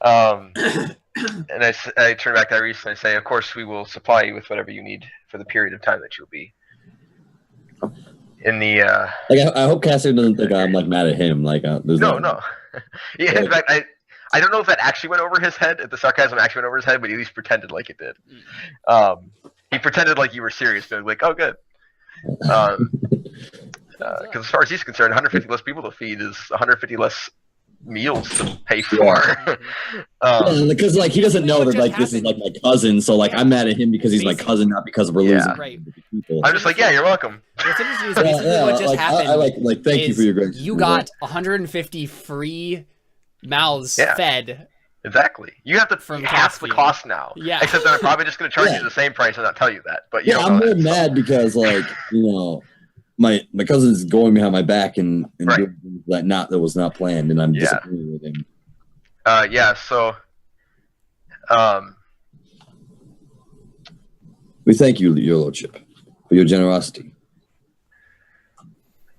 And I turn back to Ayrees and I say, of course, we will supply you with whatever you need for the period of time that you'll be in the. Like, I hope Cassidy doesn't think I'm like mad at him. Like, there's No. Yeah, in fact, I don't know if that actually went over his head, if the sarcasm actually went over his head, but he at least pretended like it did. He pretended like you were serious, and like, oh, good. Because as far as he's concerned, 150 less people to feed is 150 less meals to pay for. Because like he doesn't know that like this is like my cousin, so like I'm mad at him because he's my cousin, not because we're losing Right. people. I'm just like, yeah, you're welcome. What's interesting is basically what just like, happened. I like thank you is for your grace. You got 150 free mouths fed. Exactly. You have to From half the Caspian. cost now. Yeah. Except that I'm probably just going to charge you the same price and not tell you that. But you Yeah, don't I'm know more that, so. mad because like my cousin's going behind my back and Right. doing things that was not planned, and I'm disappointed with him. So We thank you, your lordship, for your generosity.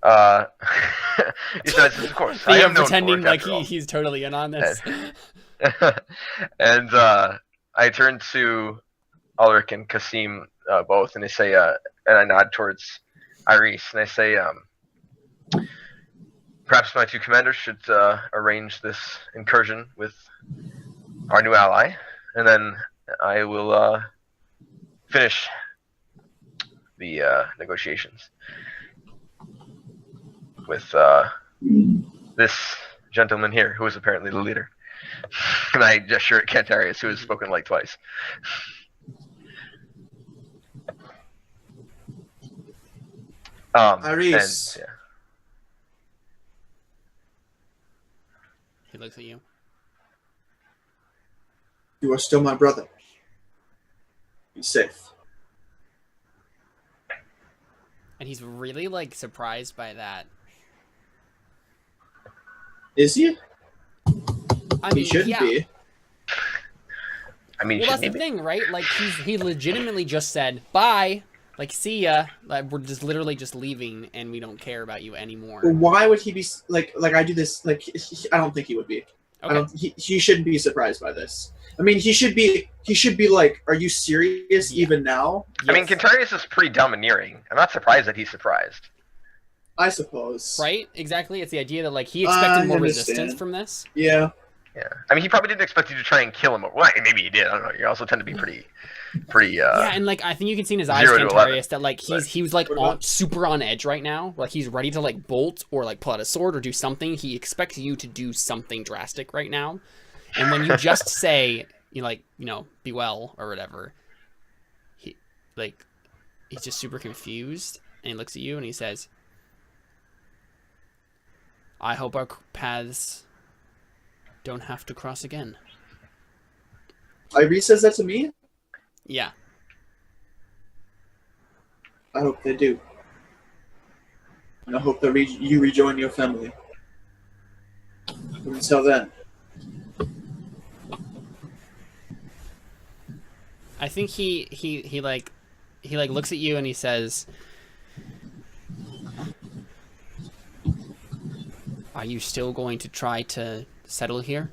he says, of course. I Theo am known for pretending it, like after all. he's totally in on this. And I turn to Ulrich and Kasim both, and they say, and I nod towards Ayrees, and I say, perhaps my two commanders should arrange this incursion with our new ally, and then I will finish the negotiations with this gentleman here, who is apparently the leader. And I gesture at Cantarius, who has spoken like twice. Ayrees. And, yeah. He looks at you. You are still my brother. Be safe. And he's really like surprised by that. Is he? I He mean, should yeah. be. I mean, Well, that's the shouldn't he be? thing, right? Like he legitimately just said bye, like see ya. Like we're just literally just leaving, and we don't care about you anymore. Why would he be like I do this? Like I don't think he would be. Okay. He shouldn't be surprised by this. I mean, he should be like, are you serious even now? I mean, Cantarius is pretty domineering. I'm not surprised that he's surprised. I suppose. Right? Exactly. It's the idea that like he expected more understand. resistance from this. Yeah. Yeah. I mean, he probably didn't expect you to try and kill him. Well, maybe he did. I don't know. You also tend to be pretty. Yeah, and like I think you can see in his eyes, 0 to 11, Cantarius, that like he was like super on edge right now. Like he's ready to like bolt or like pull out a sword or do something. He expects you to do something drastic right now, and when you just say be well or whatever, he's just super confused and he looks at you and he says, "I hope our paths don't have to cross again." Ayrees says that to me? Yeah. I hope they do. And I hope that you rejoin your family. But until then. I think he looks at you and he says, "Are you still going to try to settle here?"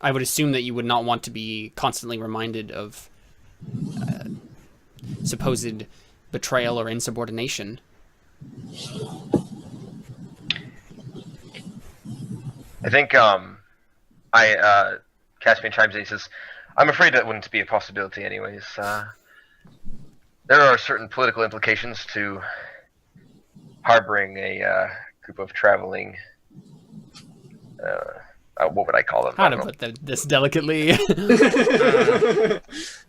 I would assume that you would not want to be constantly reminded of supposed betrayal or insubordination. I think Caspian chimes in. He says, "I'm afraid that wouldn't be a possibility, anyways. There are certain political implications to harboring a group of traveling. What would I call them? How to put this delicately?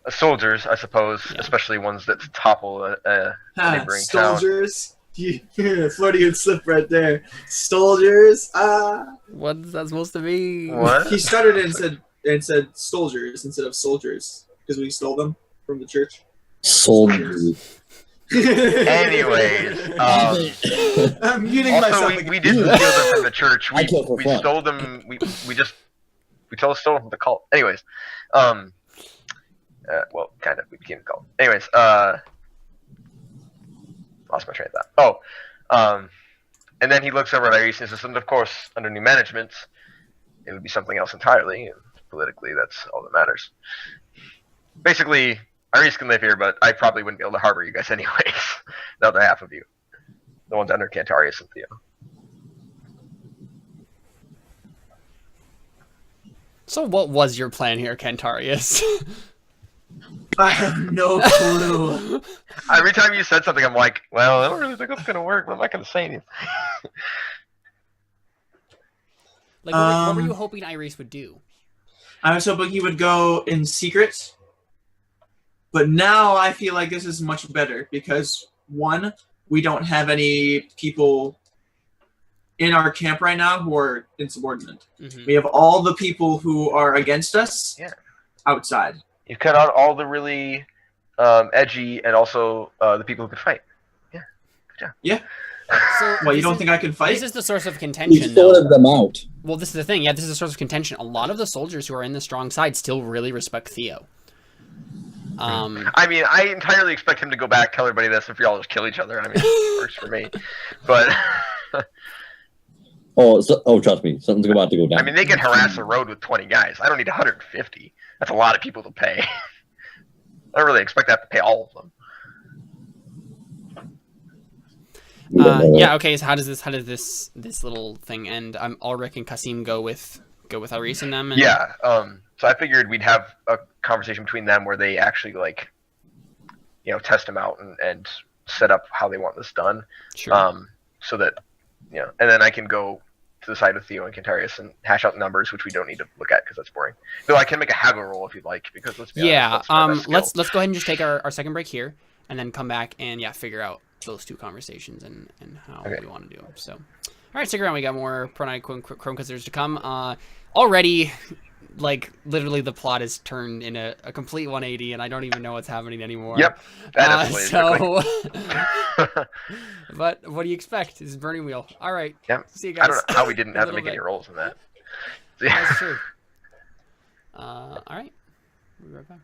Soldiers, I suppose, especially ones that topple a neighboring town. Soldiers? Freudian slip right there. Soldiers? What's that supposed to be? What? He started and said soldiers instead of soldiers because we stole them from the church. Soldiers. Anyways, I'm muting also myself. we didn't steal them from the church. I killed for We fun. stole them. We stole them from the cult. Anyways, well, kind of. We became a cult. Anyways, lost my train of thought. And then he looks over at Ayrees and says, "And of course, under new management, it would be something else entirely. And politically, that's all that matters. Basically, Ayrees can live here, but I probably wouldn't be able to harbor you guys anyways. The other half of you. The ones under Cantarius and Theo." So what was your plan here, Cantarius? I have no clue. Every time you said something, I'm like, well, I don't really think that's going to work, but I'm not going to say anything. Like, what were you hoping Ayrees would do? I was hoping he would go in secret. But now I feel like this is much better because, one, we don't have any people in our camp right now who are insubordinate. Mm-hmm. We have all the people who are against us outside. You've cut out all the really edgy and also the people who could fight. Yeah. Good job. Yeah. So Well, you don't think I can fight? This is the source of We contention, sorted though. them out. Well, this is the thing. Yeah, this is the source of contention. A lot of the soldiers who are in the strong side still really respect Theo. I mean, I entirely expect him to go back, tell everybody this, if y'all just kill each other. I mean, it works for me. But trust me, something's about to go down. I mean, they can harass a road with 20 guys. I don't need 150. That's a lot of people to pay. I don't really expect to have to pay all of them. Yeah. Okay. So how does this little thing end? Ulrich and Kasim go with Ayrees and them. And... Yeah. So I figured we'd have a conversation between them where they actually test them out and set up how they want this done. Sure. So that and then I can go to the side with Theo and Cantarius and hash out numbers, which we don't need to look at because that's boring. Though I can make a haggle roll if you'd like, because let's be honest, let's go ahead and just take our second break here, and then come back and figure out those two conversations and how we want to do them. So, all right, stick around. We got more Crow Inquisitors to come. Already, like literally, the plot is turned in a complete 180, and I don't even know what's happening anymore. Yep. That But what do you expect? This is Burning Wheel. All right. Yep. See you guys. I don't know how we didn't have to little make any bit. rolls in that. That's true. All right. We'll be right back.